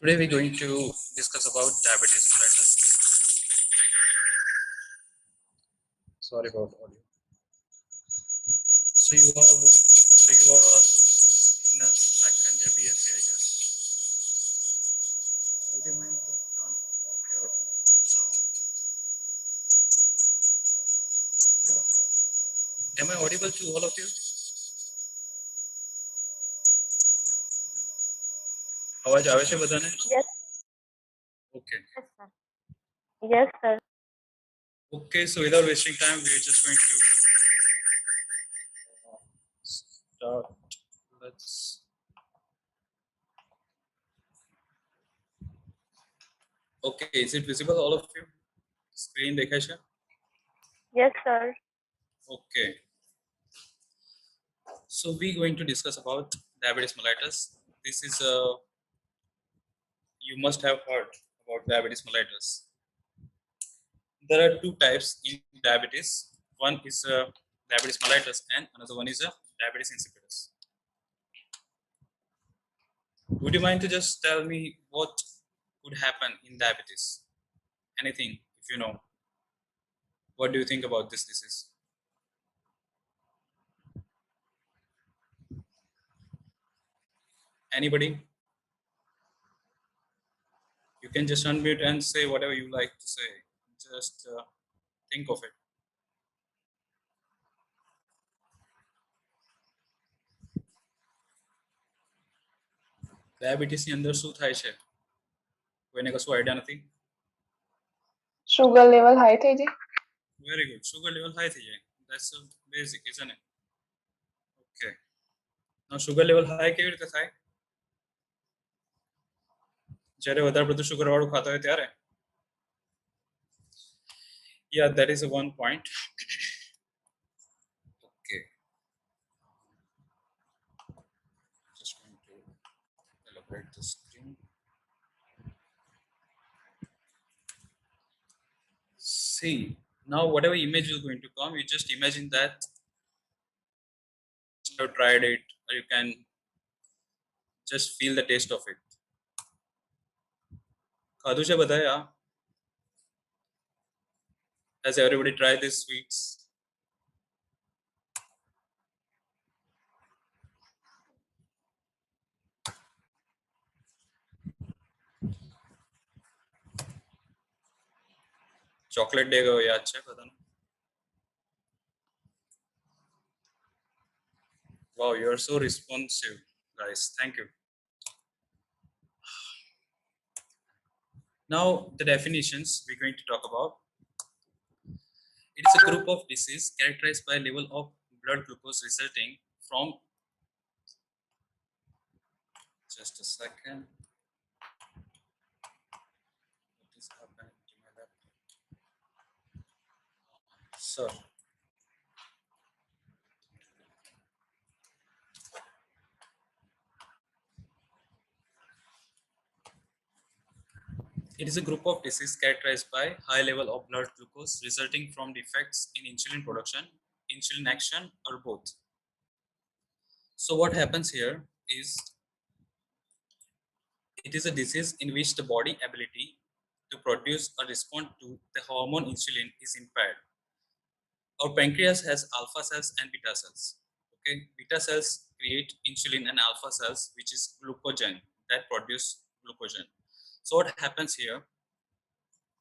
Today we're going to discuss about diabetes mellitus. Sorry about audio. So you are all in second year BSc, I guess. Would you mind to turn off your sound? Am I audible to all of you? आवाज આવે છે બધાને? Yes, Okay. yes, sir. Yes, sir. Okay, so without wasting time, we're just going to start. Let's. Okay, is it visible, all of you? Screen દેખાય છે? Yes, sir. Okay. So we're going to discuss about diabetes mellitus. This is you must have heard about diabetes mellitus. There are two types in diabetes. One is diabetes mellitus and another one is diabetes insipidus. Would you mind to just tell me what could happen in diabetes? Anything, if you know. What do you think about this disease? Anybody? You can just unmute and say whatever you like to say. Just think of it. Diabetes ની અંદર શું થાય છે? કોઈને કશું idea નથી? Sugar level high થઈ જાય. Very good. Sugar level high થઈ જાય. That's basic, isn't it? Okay. Now sugar level high કેવી રીતે થાય? જ્યારે વધારે બધું sugar વાળું ખાતા હોય ત્યારે. Yeah, that is one point. Okay. Just going to elaborate the screen. See, now whatever image is going to come, you just imagine that you have tried it, or you can just feel the taste of it. ખાધું છે બધાએ આ? Has everybody tried these sweets? Chocolate day ગયો યાદ છે બધાને? Wow, you are so responsive, guys. Thank you. Now, the definitions we're going to talk about. It is a group of disease characterized by level of blood glucose resulting from. Just a second. What is happening to my laptop? Sir. It is a group of disease characterized by high level of blood glucose resulting from defects in insulin production, insulin action, or both. So what happens here is it is a disease in which the body ability to produce or respond to the hormone insulin is impaired. Our pancreas has alpha cells and beta cells. Okay, beta cells create insulin and alpha cells, which is glucogen, that produce glucogen. So what happens here?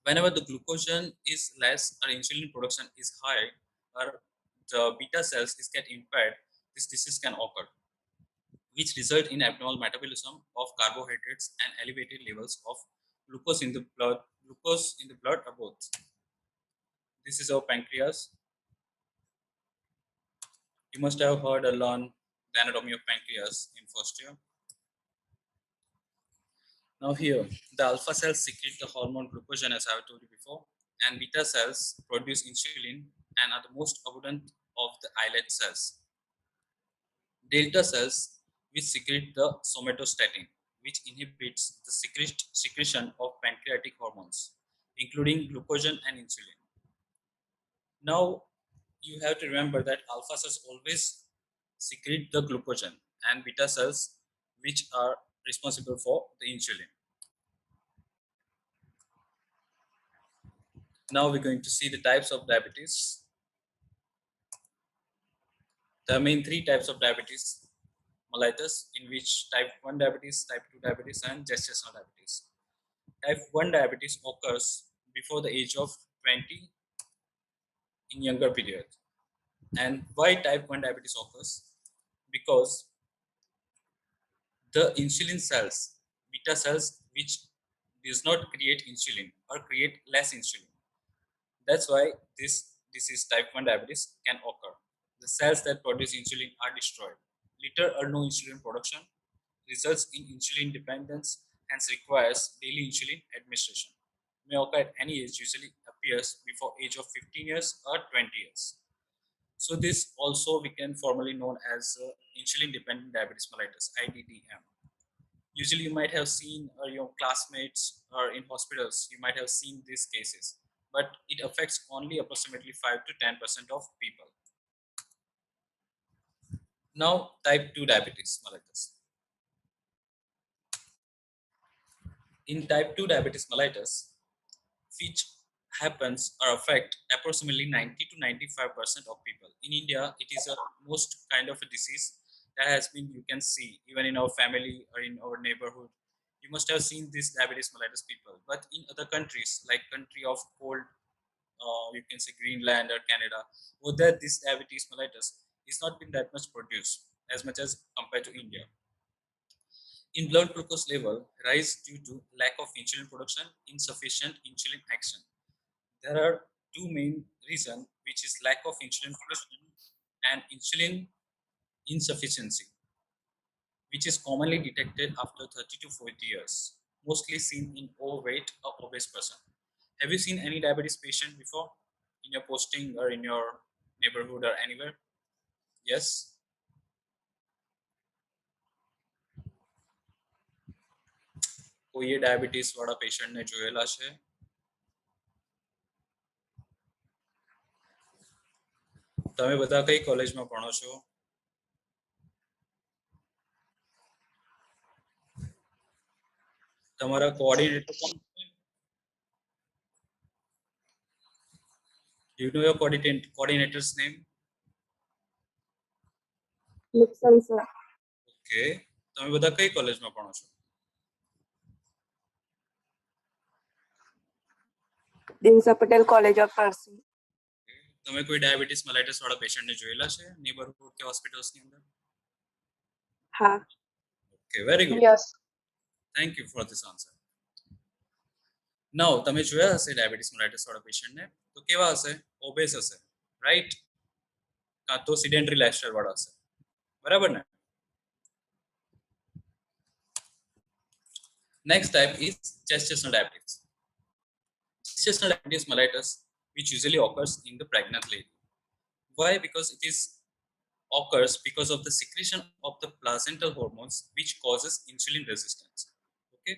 Whenever the glucogen is less or insulin production is high or the beta cells is get impaired, this disease can occur, which result in abnormal metabolism of carbohydrates and elevated levels of glucose in the blood or both. This is our pancreas. You must have heard or learned the anatomy of pancreas in first year. Now here, the alpha cells secrete the hormone glucogen, as I have told you before, and beta cells produce insulin and are the most abundant of the islet cells. Delta cells, which secrete the somatostatin, which inhibits the secretion of pancreatic hormones, including glucogen and insulin. Now, you have to remember that alpha cells always secrete the glucogen and beta cells, which are responsible for the insulin. Now we're going to see the types of diabetes. There are main three types of diabetes mellitus, in which type 1 diabetes, type 2 diabetes, and gestational diabetes. Type 1 diabetes occurs before the age of 20 in younger period. And why type 1 diabetes occurs? Because the insulin cells, beta cells, which does not create insulin or create less insulin. That's why this disease type 1 diabetes can occur. The cells that produce insulin are destroyed. Little or no insulin production results in insulin dependence, hence requires daily insulin administration. May occur at any age, usually appears before age of 15 years or 20 years. So this also we can formally known as insulin dependent diabetes mellitus, IDDM. Usually you might have seen your classmates or in hospitals, you might have seen these cases, but it affects only approximately 5 to 10% of people. Now type 2 diabetes mellitus. In type 2 diabetes mellitus, which happens or affect approximately 90 to 95% of people. In India, it is a most kind of a disease that has been, you can see, even in our family or in our neighborhood. You must have seen this diabetes mellitus people. But in other countries, like country of cold, you can say Greenland or Canada, over there this diabetes mellitus is not been that much produced as much as compared to India. In blood glucose level rise due to lack of insulin production, insufficient insulin action. There are two main reasons, which is lack of insulin production and insulin insufficiency, which is commonly detected after 30 to 40 years, mostly seen in overweight or obese person. Have you seen any diabetes patient before in your posting or in your neighborhood or anywhere? Yes. કોઈએ diabetes વાળા પેશન્ટને જોયેલા છે? તમે બધા કઈ કોલેજમાં ભણો છો? તમારા કોઓર્ડિનેટર કોણ છે? Do you know your coordinator's name? Lipson, sir. Okay. તમે બધા કઈ કોલેજમાં ભણો છો? Dinsa Patel College of Nursing. તમે કોઈ ડાયાબિટીસ mellitus વાળા પેશન્ટને જોયેલા છે નેબરહુડ કે હોસ્પિટલ્સની અંદર? Ha. Okay, very good. Yes. Thank you for this answer. Now તમે જોયા હશે ડાયાબિટીસ mellitus વાળા પેશન્ટને તો કેવા હશે? ઓબેસ હશે, રાઈટ? કાં તો સિડેન્ટરી લાઇફસ્ટાઇલ વાળા હશે, બરાબર ને? Next type is gestational diabetes. Gestational diabetes mellitus, which usually occurs in the pregnant lady. Why? Because it is occurs because of the secretion of the placental hormones, which causes insulin resistance. Okay,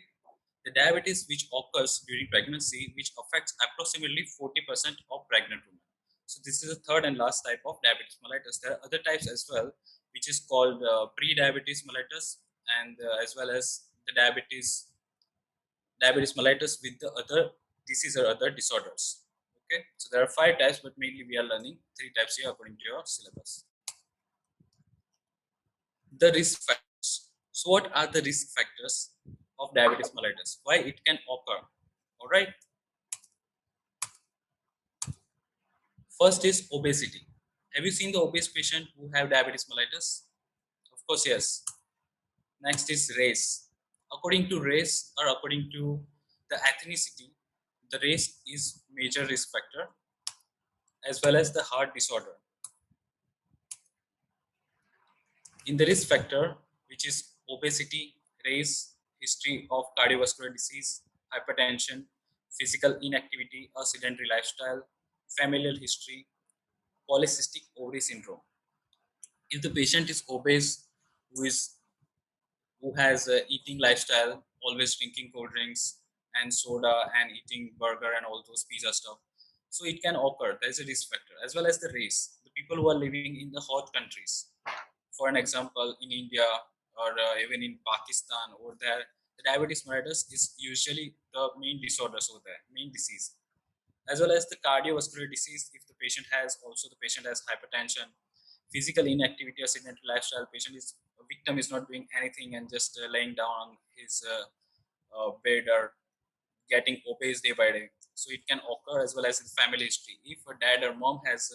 the diabetes which occurs during pregnancy, which affects approximately 40% of pregnant women. So this is the third and last type of diabetes mellitus. There are other types as well, which is called pre-diabetes mellitus, and as well as the diabetes mellitus with the other disease or other disorders. Okay, so there are 5 types, but mainly we are learning 3 types here according to your syllabus. The risk factors. So what are the risk factors of diabetes mellitus? Why it can occur? All right. First is obesity. Have you seen the obese patient who have diabetes mellitus? Of course, yes. Next is race. According to race or according to the ethnicity, the race is major risk factor, as well as the heart disorder. In the risk factor, which is obesity, race, history of cardiovascular disease, hypertension, physical inactivity or sedentary lifestyle, familial history, polycystic ovary syndrome. If the patient is obese, who has eating lifestyle, always drinking cold drinks and soda and eating burger and all those pizza stuff, so it can occur. There's a risk factor, as well as the race. The people who are living in the hot countries, for an example, in India or even in Pakistan, over there, the diabetes mellitus is usually the main disorders over there, main disease. as well as the cardiovascular disease if the patient has hypertension, physical inactivity or sedentary lifestyle. Victim is not doing anything and just laying down on his bed or getting obese day by day. So it can occur, as well as in family history. If a dad or mom has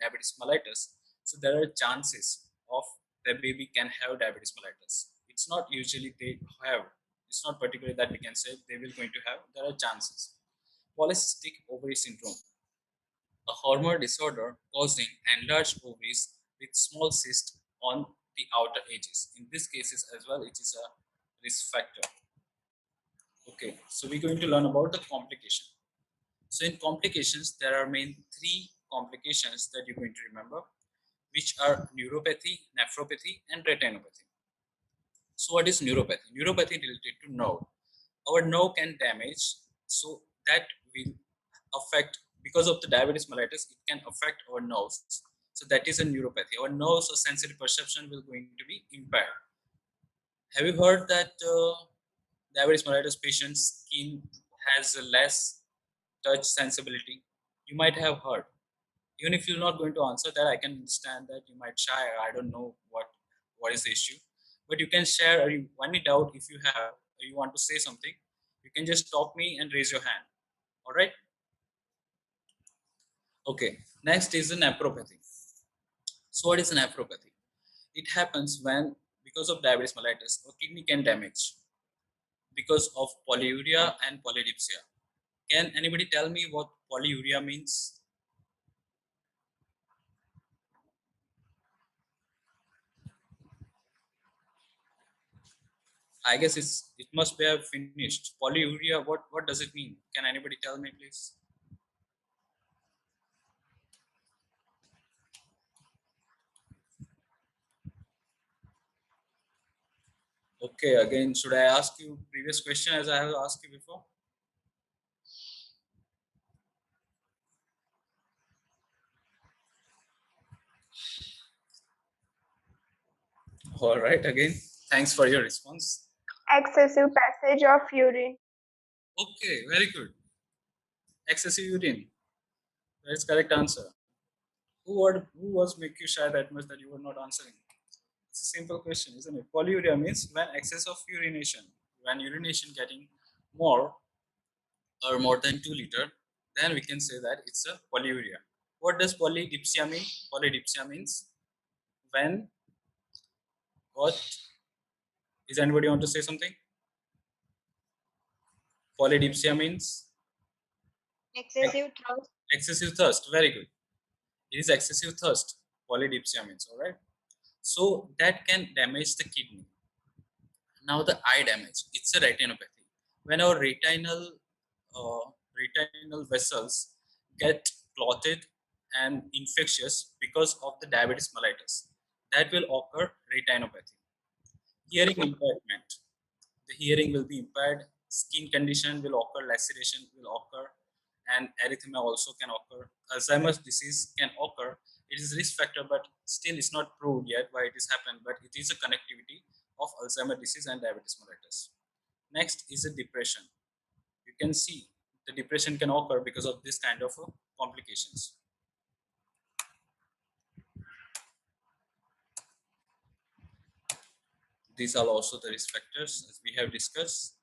diabetes mellitus, so there are chances of the baby can have diabetes mellitus. It's not usually they have. It's not particularly that we can say they will going to have. There are chances. Polycystic ovary syndrome, a hormone disorder causing enlarged ovaries with small cysts on the outer edges. In these cases as well, it is a risk factor. Okay, so we're going to learn about the complication. So in complications, there are main three complications that you're going to remember, which are neuropathy, nephropathy, and retinopathy. So what is neuropathy? Neuropathy related to nerve. Our nerve can damage, so that will affect, because of the diabetes mellitus, it can affect our nerves. So that is a neuropathy. Our nerves or sensory perception will going to be impaired. Have you heard that diabetes mellitus patient's skin has a less touch sensibility? You might have heard. Even if you're not going to answer that, I can understand that you might shy, or I don't know what is the issue. But you can share, or you any doubt if you have, or you want to say something, you can just stop me and raise your hand. All right. Okay. Next is the nephropathy. So what is nephropathy? It happens when, because of diabetes mellitus, or kidney can damage because of polyuria and polydipsia. Can anybody tell me what polyuria means? I guess it must be have finished. Polyuria, what does it mean? Can anybody tell me, please? Okay, again, should I ask you previous question as I have asked you before? All right, again, thanks for your response. Excessive passage of urine. Okay, very good. Excessive urine. That's correct answer. Who was make you shy that much that you were not answering? It's a simple question, isn't it? Polyuria means when excess of urination, when urination getting more or more than 2 liter, then we can say that it's a polyuria. What does polydipsia mean? Polydipsia means when, what, is anybody want to say something? Polydipsia means Excessive thirst. excessive thirst. Very good. It is excessive thirst. Polydipsia means, all right. So that can damage the kidney. Now the eye damage. It's a retinopathy. When our retinal vessels get clotted and infectious because of the diabetes mellitus, that will occur retinopathy. Hearing impairment. The hearing will be impaired. Skin condition will occur. Laceration will occur, and erythema also can occur. Alzheimer's disease can occur. It is risk factor, but still it's not proved yet why it is happened. But it is a connectivity of Alzheimer's disease and diabetes mellitus. Next is a depression. You can see the depression can occur because of this kind of complications. These are also the risk factors as we have discussed.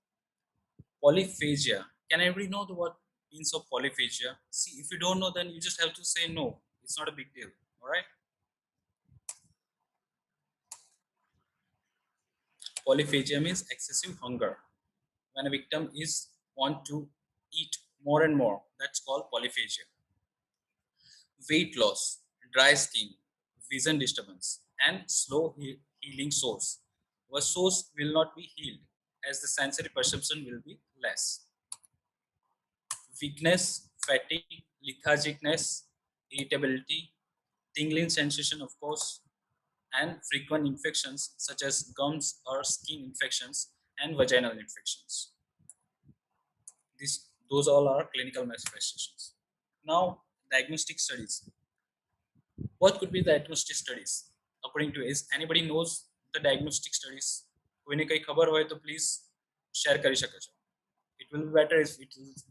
Polyphagia. Can everybody know the what means of polyphagia? See, if you don't know, then you just have to say no. It's not a big deal. All right. Polyphagia means excessive hunger. When a victim is want to eat more and more, that's called polyphagia. Weight loss, dry skin, vision disturbance, and slow healing source. Our source will not be healed as the sensory perception will be less. Weakness, fatigue, lethargicness, irritability, tingling sensation, of course, and frequent infections such as gums or skin infections and vaginal infections. Those all are clinical manifestations. Now, diagnostic studies. What could be the diagnostic studies? According to is anybody knows the diagnostic studies? કોઈને કઈ ખબર હોય તો please share કરી શકો છો. It will be better if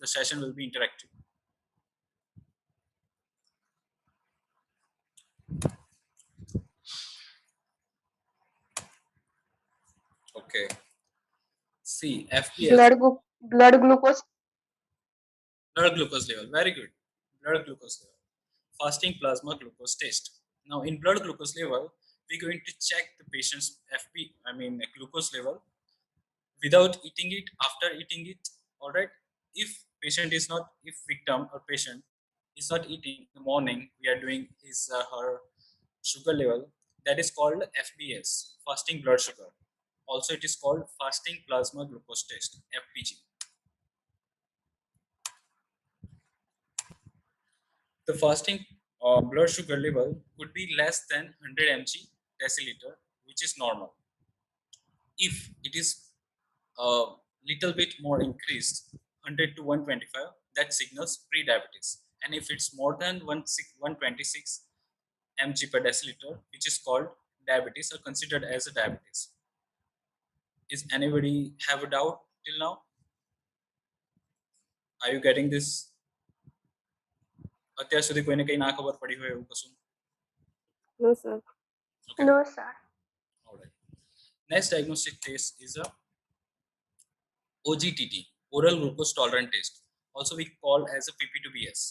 the session will be interactive. Okay. See, FPS, Blood glucose. blood glucose level. Very good. Blood glucose level. Fasting plasma glucose test. Now, in blood glucose level, we're going to check the patient's glucose level without eating it, after eating it. All right. If victim or patient is not eating in the morning, we are doing his her sugar level. That is called FBS, fasting blood sugar. Also, it is called fasting plasma glucose test, FPG. The fasting blood sugar level could be less than 100 mg deciliter, which is normal. If it is a little bit more increased, 100 to 125, that signals pre-diabetes. And if it's more than 126 mg per deciliter, which is called diabetes or considered as a diabetes. Is anybody have a doubt till now? Are you getting this? અત્યાર સુધી કોઈને કઈ ના ખબર પડી હોય એવું કશું? No, sir. Okay. No, sir. All right. Next diagnostic test is a OGTT, oral glucose tolerant test. Also we call as a PP2BS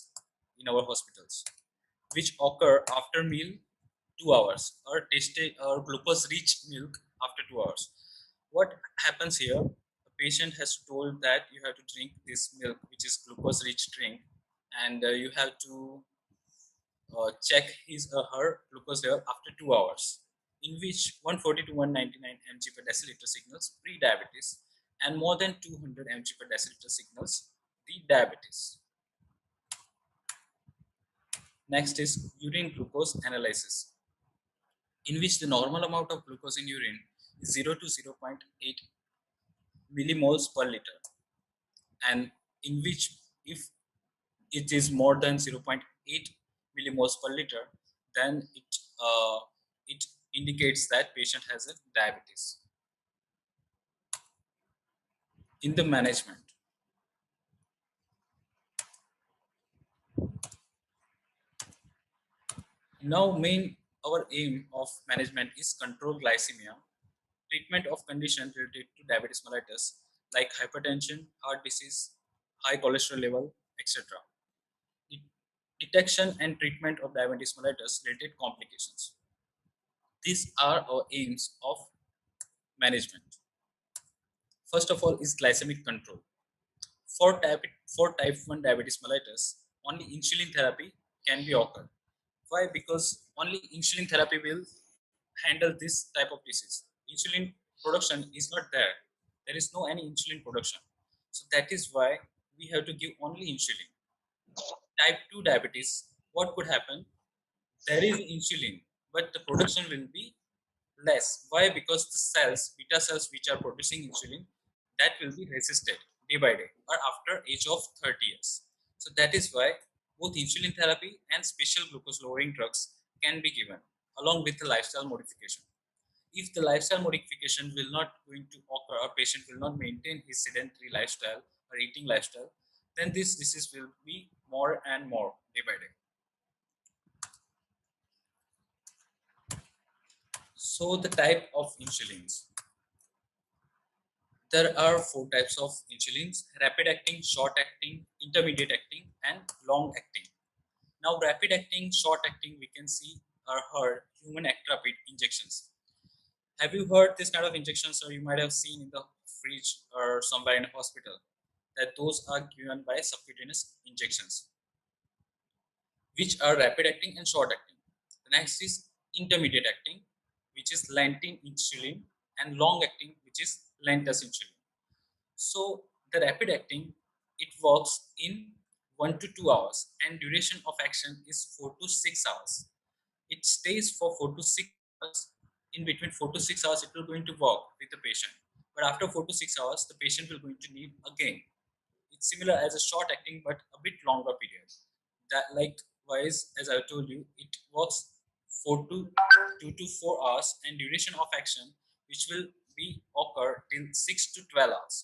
in our hospitals, which occur after meal 2 hours or tasted or glucose rich milk after 2 hours. What happens here? The patient has told that you have to drink this milk, which is glucose rich drink, and you have to check his or her glucose level after 2 hours, in which 140 to 199 mg per deciliter signals pre-diabetes and more than 200 mg per deciliter signals the diabetes. Next is urine glucose analysis, in which the normal amount of glucose in urine is 0 to 0.8 millimoles per liter, and in which if it is more than 0.8 millimoles per liter, then it indicates that patient has a diabetes. In the management, now our aim of management is control glycemia, treatment of condition related to diabetes mellitus like hypertension, heart disease, high cholesterol level, etc. Detection and treatment of diabetes mellitus related complications. These are our aims of management. First of all is glycemic control. For type 1 diabetes mellitus, only insulin therapy can be occurred. Why? Because only insulin therapy will handle this type of disease. Insulin production is not there. There is no any insulin production. So that is why we have to give only insulin. Type 2 diabetes, what could happen? There is insulin, but the production will be less. Why? Because the cells, beta cells which are producing insulin, that will be resisted day by day or after age of 30 years. So that is why both insulin therapy and special glucose lowering drugs can be given along with the lifestyle modification. If the lifestyle modification will not going to occur, or patient will not maintain his sedentary lifestyle or eating lifestyle, then this disease will be more and more day by day. So the type of insulins. There are 4 types of insulins: rapid acting, short acting, intermediate acting, and long acting. Now, rapid acting, short acting, we can see or heard human actrapid injections. Have you heard this kind of injections, or you might have seen in the fridge or somewhere in a hospital, that those are given by subcutaneous injections, which are rapid acting and short acting. The next is intermediate acting, which is lantin insulin, and long acting, which is lantus insulin. So the rapid acting, it works in 1 to 2 hours, and duration of action is 4 to 6 hours. It stays for 4 to 6 hours. In between 4 to 6 hours, it will going to work with the patient. But after 4 to 6 hours, the patient will going to need again. It's similar as a short acting, but a bit longer period. That likewise, as I told you, it works 2 to 4 hours, and duration of action, which will be occur till 6 to 12 hours.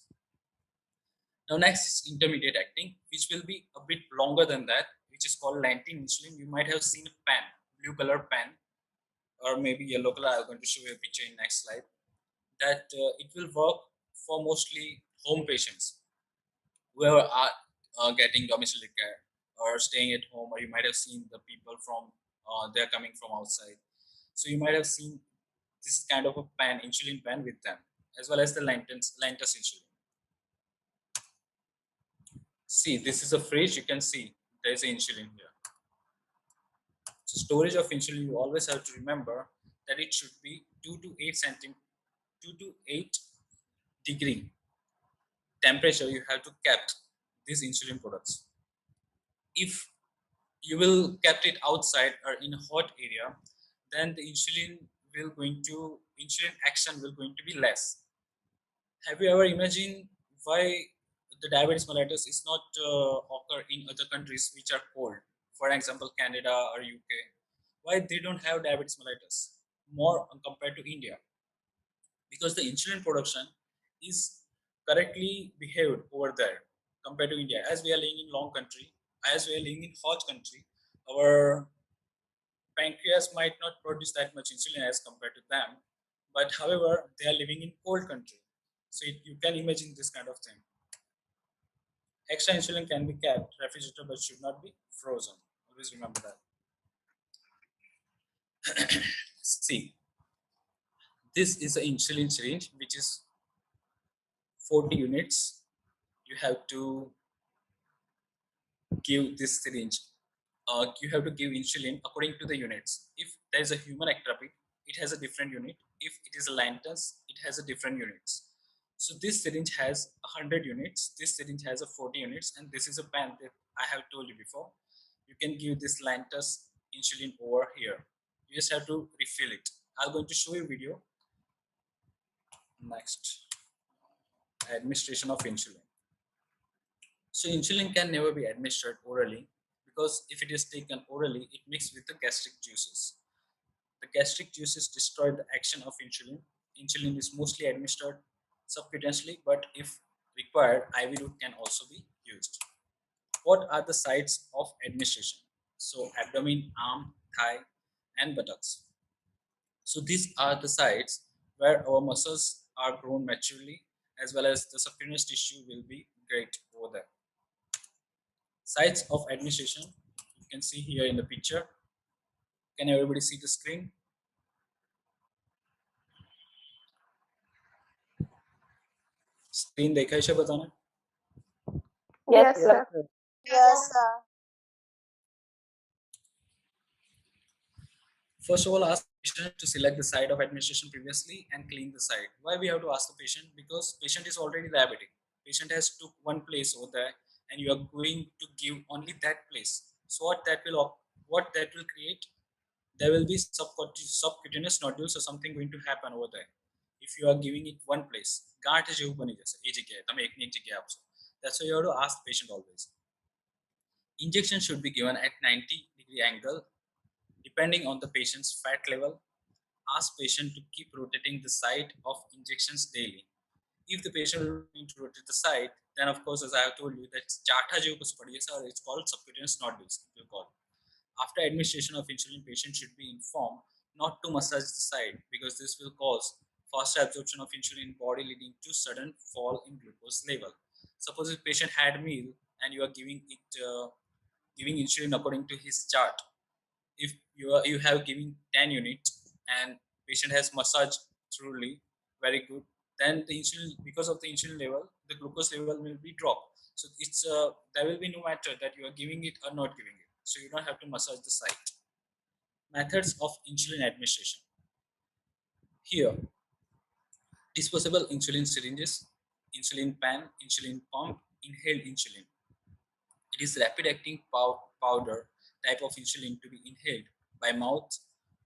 Now next is intermediate acting, which will be a bit longer than that, which is called lantin insulin. You might have seen a pen, blue color pen, or maybe yellow color. I'm going to show you a picture in next slide. that it will work for mostly home patients whoever are getting domiciliary care or staying at home, or you might have seen the people from they're coming from outside. So you might have seen this kind of a pen, insulin pen with them, as well as the Lantus insulin. See, this is a fridge. You can see there's insulin here. So storage of insulin, you always have to remember that it should be 2 to 8 degree temperature. You have to kept these insulin products. If you will kept it outside or in a hot area, then the insulin action will going to be less. Have you ever imagined why the diabetes mellitus is not occur in other countries which are cold, for example Canada or UK? Why they don't have diabetes mellitus more compared to India? Because the insulin production is correctly behaved over there compared to India. As we are living in long country, as we are living in hot country, our pancreas might not produce that much insulin as compared to them. But however, they are living in cold country, so you can imagine this kind of thing. Extra insulin can be kept refrigerator, but should not be frozen. Always remember that. See, this is an insulin syringe which is 40 units. You have to give this syringe. You have to give insulin according to the units. If there is a human ectopy, it has a different unit. If it is a Lantus, it has a different units. So this syringe has 100 units. This syringe has a 40 units, and this is a pen that I have told you before. You can give this Lantus insulin over here. You just have to refill it. I'm going to show you a video next. Administration of insulin. So insulin can never be administered orally, because if it is taken orally, it mixes with the gastric juices. The gastric juices destroy the action of insulin. Insulin is mostly administered subcutaneously, but if required, IV route can also be used. What are the sites of administration? So abdomen, arm, thigh, and buttocks. So these are the sites where our muscles are grown maturely, as well as the subcutaneous tissue will be great over there. Sites of administration, you can see here in the picture. Can everybody see the screen? Screen देखा है बताना. Yes, sir. Yes, sir. First of all, ask the patient to select the site of administration previously and clean the site. Why we have to ask the patient? Because patient is already diabetic. Patient has took one place over there, and you are going to give only that place. So what that will create? There will be subcutaneous nodules or something going to happen over there. If you are giving it one place, ગાંઠ જેવું બની જશે એ જગ્યાએ તમે એકની એક જગ્યાએ આપશો. That's why you have to ask patient always. Injection should be given at 90-degree angle depending on the patient's fat level. Ask patient to keep rotating the site of injections daily. If the patient will need to rotate the site, then of course, as I have told you, that jata જેવું કશું પડી જશે, or it's called subcutaneous nodules. It will call. After administration of insulin, patient should be informed not to massage the site, because this will cause faster absorption of insulin in body, leading to sudden fall in glucose level. Suppose if patient had meal and you are giving insulin according to his chart. If you have given 10 units and patient has massaged thoroughly, very good, then the insulin, because of the insulin level, the glucose level will be dropped. So it's there will be no matter that you are giving it or not giving it. So you don't have to massage the site. Methods of insulin administration. Here, disposable insulin syringes, insulin pen, insulin pump, inhaled insulin. It is rapid acting powder type of insulin to be inhaled by mouth,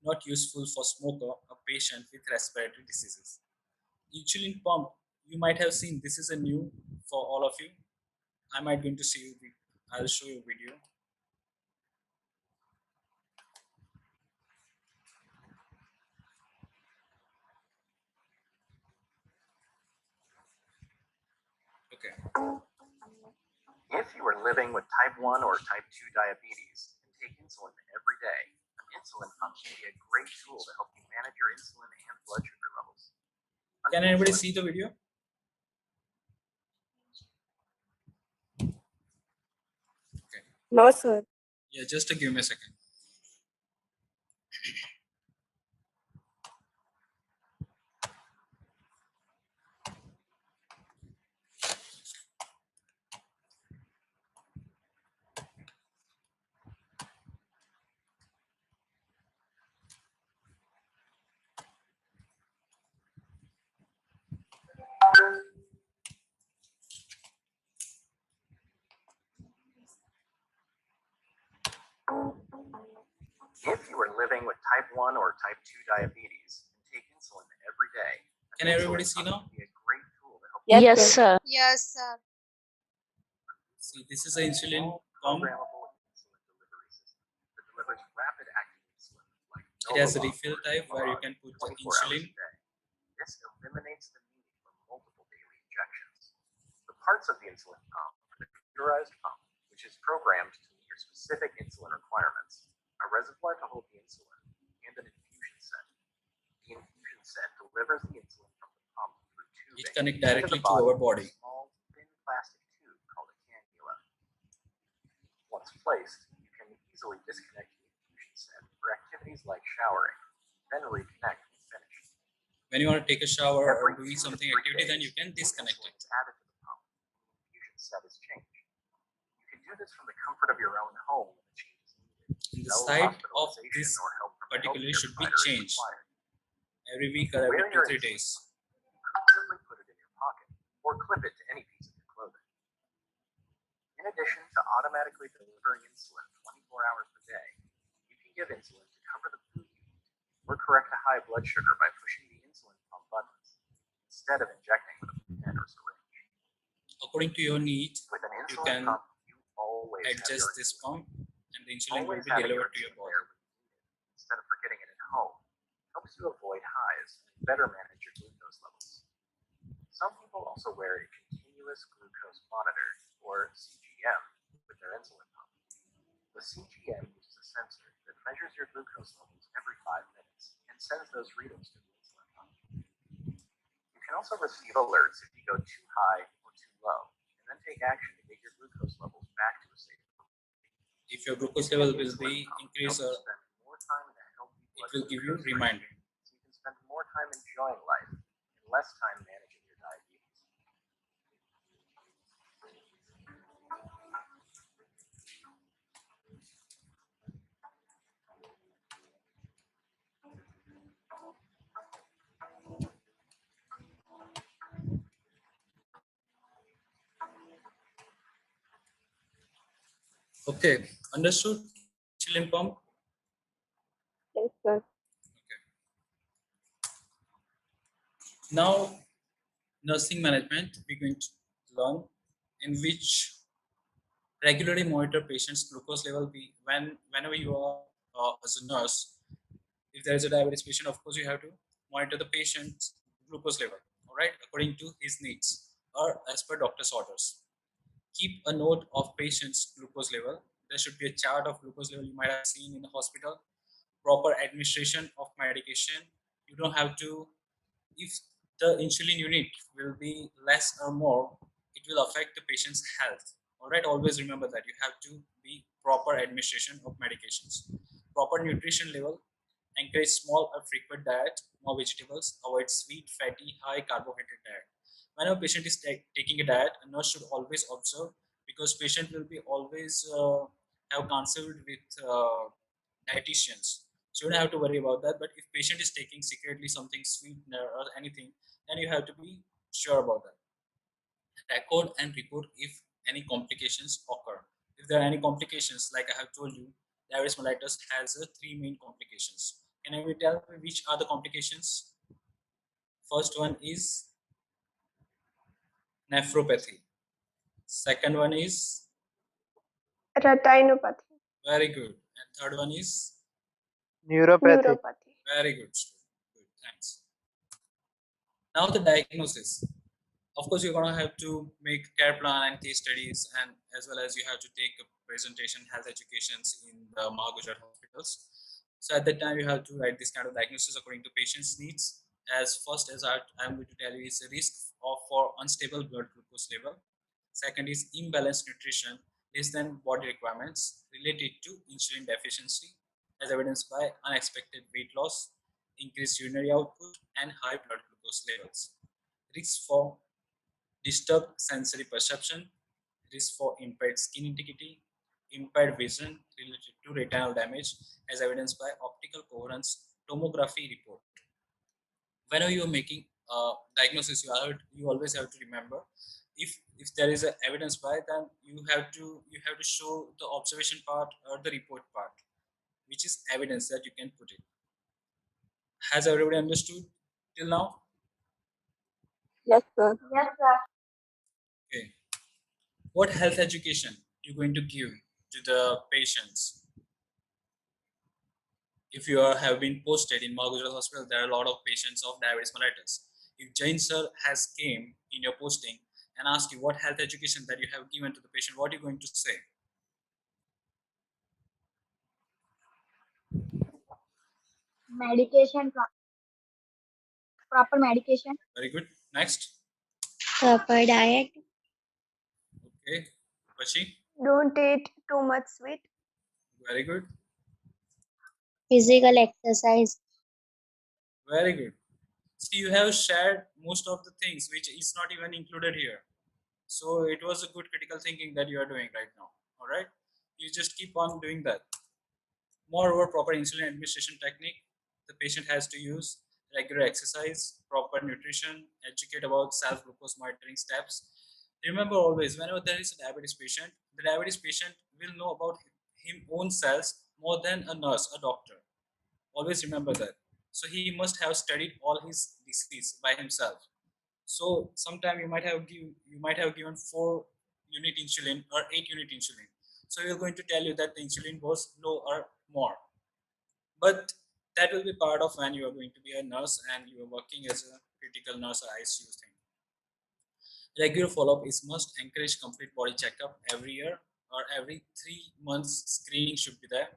not useful for smoker or patient with respiratory diseases. Insulin pump, you might have seen, this is a new for all of you. I might going to see you, I'll show you a video. Okay. If you are living with type 1 or type 2 diabetes and take insulin every day, an insulin pump can be a great tool to help you manage your insulin and blood sugar levels. Can anybody insulin. see the video? Okay. No, sir. Yeah, just give me a second. If you are living with type 1 or type 2 diabetes and take insulin every day, an Can everybody insulin see pump now? can be a great tool to help Yes, Yes, sir. Yes, sir. See, this is an insulin small pump. programmable insulin delivery system that delivers rapid acting insulin like It has a Novalox refill or type where you Humalog can put the 24 hours insulin. a day. This eliminates the need for multiple daily injections. The parts of the insulin pump are the computerized pump, which is programmed to meet your specific insulin requirements, a reservoir to hold the insulin, and an infusion set. The infusion set delivers the insulin from the pump through tubing It connects into the directly to our body. with a small, thin plastic tube called a cannula. Once placed, you can easily disconnect the infusion set for activities like showering, then reconnect when finished. When you want to take a shower or Every doing 2 to something 3 activity, then days, you can new disconnect insulin it. is added to the pump. The infusion set is changed. You can do this from the comfort of your own home when the change is needed. And the No site of hospitalization this or help from a particularly healthcare should be provider is changed required. every week or every Wear 2 your 3 insulin days. pump. You simply put it in your pocket or clip it to any piece of your clothing. In addition to automatically delivering insulin 24 hours per day, you can give insulin to cover the food you eat or correct a high blood sugar by pushing the insulin pump buttons instead of injecting with a pen or syringe. According to your need, With an you insulin can pump, you always have adjust your this insulin. pump and the insulin will Always be having delivered to your insulin body. there when you need it, instead of forgetting it at home, helps you avoid highs and better manage your glucose levels. Some people also wear a continuous glucose monitor, or CGM, with their insulin pump. The CGM uses a sensor that measures your glucose levels every 5 minutes and sends those readings to the insulin pump. You can also receive alerts if you go too high or too low, and then take action to get your glucose levels back to a safe level. If your glucose level will be increased, Helps you spend more time in a healthy it blood will give you glucose range, reminder. so you can spend more time enjoying life and less time managing your diabetes. Okay, understood? Insulin pump. Yes, sir. Now, nursing management, we're going to learn in which regularly monitor patients' glucose level. Whenever you are as a nurse, if there is a diabetes patient, of course you have to monitor the patient's glucose level, all right, according to his needs or as per doctor's orders. Keep a note of patient's glucose level. There should be a chart of glucose level you might have seen in the hospital. Proper administration of medication. You don't have to, if the insulin unit will be less or more, it will affect the patient's health. All right, always remember that you have to be proper administration of medications. Proper nutrition level. Encourage small or frequent diet, more vegetables, avoid sweet, fatty, high carbohydrate diet. Whenever patient is taking a diet, a nurse should always observe because patient will be always have consult with dietitians. So you don't have to worry about that. But if patient is taking secretly something sweet or anything, then you have to be sure about that. Record and report if any complications occur. If there are any complications, like I have told you, diabetes mellitus has 3 main complications. Can you tell me which are the complications? First one is nephropathy. Second one is Retinopathy. very good. And third one is Neuropathy. Neuropathy. very good. Good, thanks. Now the diagnosis. Of course, you're gonna have to make care plan and case studies, and as well as you have to take a presentation, health educations in the Mahagujarat hospitals. So at that time, you have to write this kind of diagnosis according to patient's needs. as first as I'm going to tell you is a risk for unstable blood glucose level. Second is imbalanced nutrition, less than body requirements related to insulin deficiency, as evidenced by unexpected weight loss, increased urinary output, and high blood glucose levels. Risk for disturbed sensory perception, risk for impaired skin integrity, impaired vision related to retinal damage, as evidenced by optical coherence tomography report. Whenever you're making a diagnosis, you always have to remember, if there is a evidence by, then you have to show the observation part or the report part, which is evidence that you can put it. Has everybody understood till now? Yes, sir. Yes, sir. Okay. What health education you're going to give to the patients? If you have been posted in Margujal Hospital, there are a lot of patients of diabetes mellitus. If Jain sir has came in your posting and asked you what health education that you have given to the patient, what are you going to say? Medication, proper medication. Very good. Next. Proper diet, Okay. Pachi. Don't eat too much sweet. Very good. physical exercise, Very good. See, you have shared most of the things which is not even included here. So it was a good critical thinking that you are doing right now. All right. You just keep on doing that. Moreover, proper insulin administration technique, the patient has to use regular exercise, proper nutrition, educate about self-glucose monitoring steps. Remember always, whenever there is a diabetes patient, the diabetes patient will know about him own cells more than a nurse, a doctor. Always remember that. So he must have studied all his disease by himself. So sometime you might have given 4 unit insulin or 8 unit insulin. So we're going to tell you that the insulin was low or more. But that will be part of when you are going to be a nurse and you are working as a critical nurse or ICU thing. Regular follow-up is must. Encourage complete body checkup every year or every 3 months. Screening should be there.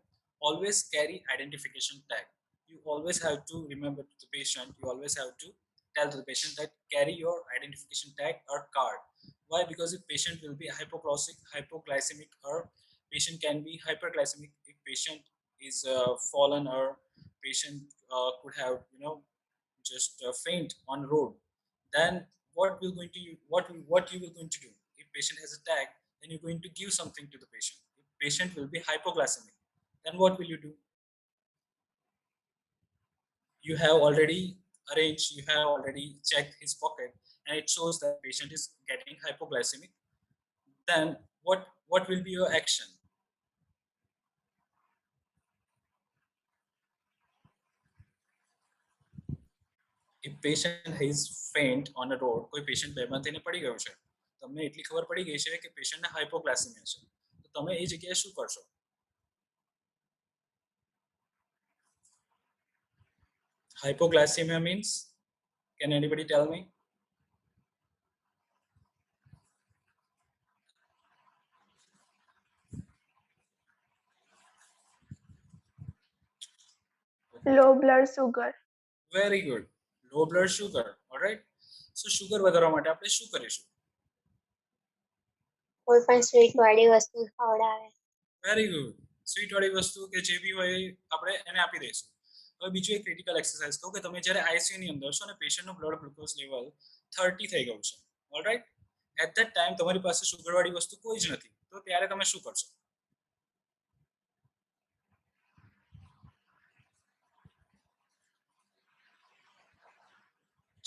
Always carry identification tag. You always have to remember to the patient. You always have to tell to the patient that carry your identification tag or card. Why? Because if patient will be hypoglycemic, or patient can be hyperglycemic if patient is fallen, or patient could have just faint on road. Then what you will going to do? If patient has a tag, then you're going to give something to the patient. If patient will be hypoglycemic, then what will you do? You have already arranged, you have already checked his pocket, and it shows that patient is getting hypoglycemic. Then what will be your action? If patient is faint on a road, કોઈ patient બેભાન થઈને પડી ગયો છે, તમને એટલી ખબર પડી ગઈ છે કે પેશન્ટને હાઇપોગ્લાઇસેમિયા છે, તો તમે એ જગ્યાએ શું કરશો? Hypoglycemia means, can anybody tell me? Low blood sugar. Very good. Low blood sugar. All right. So sugar વધારવા માટે આપણે શું કરીશું? કોઈ પણ સ્વીટ વાળી વસ્તુ ખવડાવે. Very good. સ્વીટ વાળી વસ્તુ કે જે બી હોય આપણે એને આપી દઈશું. હવે બીજું એક ક્રિટિકલ એક્સરસાઇઝ કહું કે તમે જ્યારે આઈસીયુ ની અંદર છો અને પેશન્ટનું બ્લડ ગ્લુકોઝ લેવલ 30 થઈ ગયું છે, ઓલરાઈટ, એટ ધેટ ટાઈમ તમારી પાસે સુગર વાળી વસ્તુ કોઈ જ નથી, તો ત્યારે તમે શું કરશો?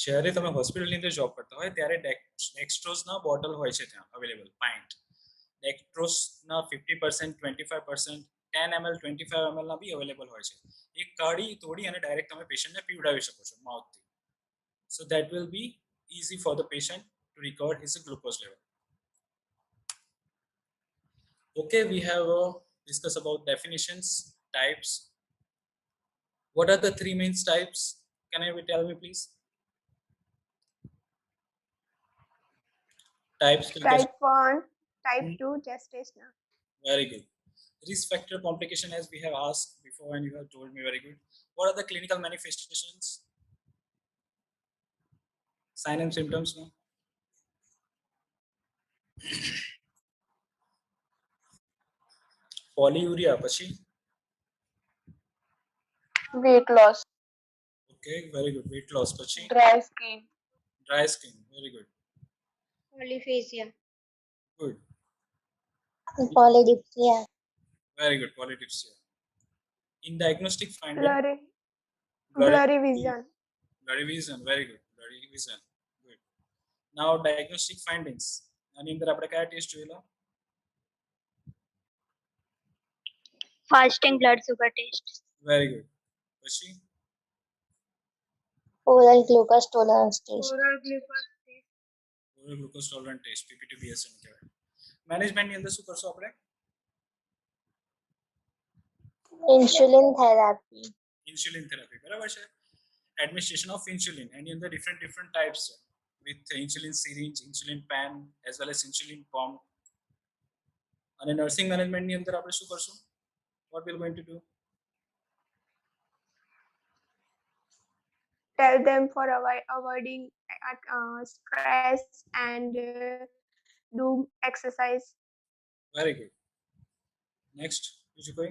જ્યારે તમે હોસ્પિટલની અંદર જોબ કરતા હોય ત્યારે ડેક્સ્ટ્રોઝના બોટલ હોય છે ત્યાં અવેલેબલ, પાઇન્ટ. ડેક્સ્ટ્રોઝના 50%, 25%, 10 ml, 25 ml ના બી અવેલેબલ હોય છે. એ કાઢી તોડી અને ડાયરેક્ટ તમે પેશન્ટને પીવડાવી શકો છો માઉથથી. So that will be easy for the patient to recover his glucose level. Okay, we have discussed about definitions, types. What are the 3 main types? Can you tell me please? Types. Type 1, type 2, gestational. Very good. Risk factor complication, as we have asked before and you have told me, very good. What are the clinical manifestations? Sign and સિમ્ટમ્સમાં polyuria પછી Weight loss. Okay very good weight loss પછી Dry skin. Dry skin very good Polyphasia. Good Polydipsia. Very good polydipsia in diagnostic finding Blurry. Blurry vision. blurry vision very good blurry vision good now diagnostic findings આની અંદર આપણે કયા test જોયેલા Fasting blood sugar test. Very good પછી Oral glucose tolerance test. Oral glucose test. Oral glucose tolerant test PPTBS ને કહેવાય મેનેજમેન્ટની અંદર શું કરશો આપણે Insulin therapy. ઇન્સ્યુલિન થેરાપી બરાબર છે એડમિનિસ્ટ્રેશન ઓફ ઇન્સ્યુલિન એની અંદર ડિફરન્ટ ટાઈપ્સ છે with insulin syringe insulin pen as well as insulin pump અને નર્સિંગ મેનેજમેન્ટની અંદર આપણે શું કરશું what will going to do Tell them for avoiding stress and do exercise. Very good next બીજું કોઈ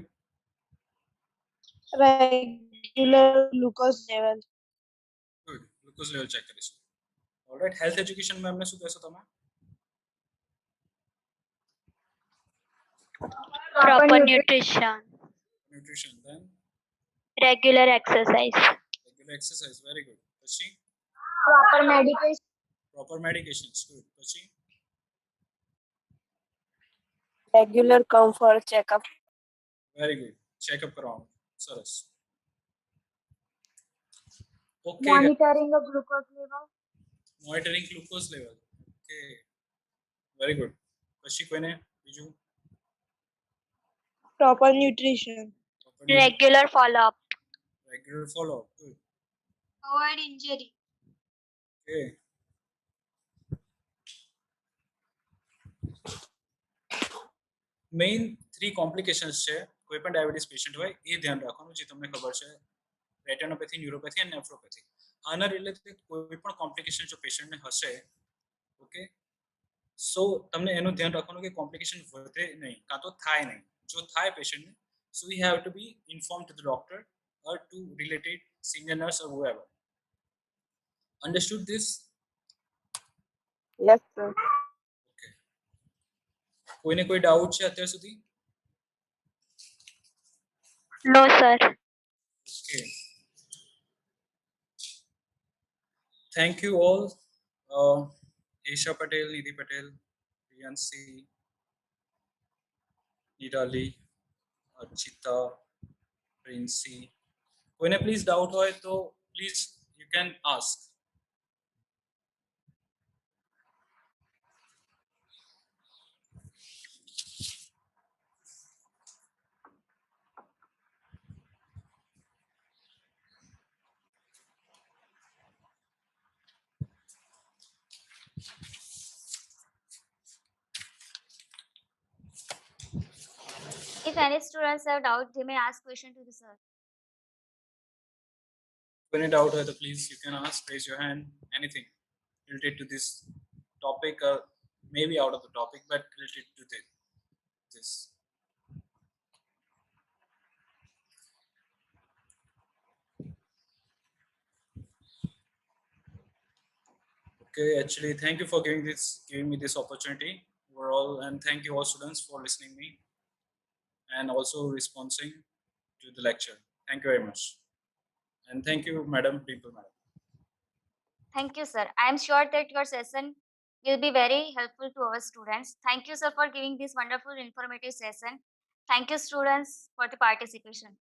Regular glucose level. Good glucose level check કરીશું alright health એજ્યુકેશનમાં એમને શું કહેશો તમે Proper nutrition. Nutrition then Regular exercise. Regular exercise very good પછી Proper medication. Proper medications good પછી Regular comfort checkup. Very good checkup કરવાનું સરસ okay Monitoring of glucose level. Monitoring glucose level okay very good પછી કોઈને બીજું Proper nutrition. Regular follow-up. Regular follow good Avoid injury. Okay main 3 complications છે કોઈ પણ diabetes patient હોય એ ધ્યાન રાખવાનું જે તમને ખબર છે રેટિનોપેથી ન્યુરોપેથી અને નેફ્રોપેથી આના રિલેટેડ કોઈ પણ કોમ્પ્લિકેશન જો પેશન્ટને હશે ઓકે સો તમને એનું ધ્યાન રાખવાનું કે કોમ્પ્લિકેશન વધે નહીં કાં તો થાય નહીં જો થાય પેશન્ટને so we have to be inform to the doctor or to related senior nurse or whoever. Understood this? Yes, sir. Okay. કોઈને કોઈ ડાઉટ છે અત્યાર સુધી No, sir. Okay. Thank you all. Aisha Patel, Nidhi Patel, Priyansi, Nirali, Archita, Princey. કોઈને please doubt હોય તો please you can ask If any students have doubt, they may ask question to the sir. કોઈને doubt હોય તો please you can ask rays your hand anything related to this topic or maybe out of the topic but related to this. Okay, actually thank you for giving me this opportunity overall, and thank you all students for listening me and also responding to the lecture. Thank you very much, and thank you Madam Dimple Madam. Thank you, sir. I am sure that your session will be very helpful to our students. Thank you, sir, for giving this wonderful informative session. Thank you, students, for the participation.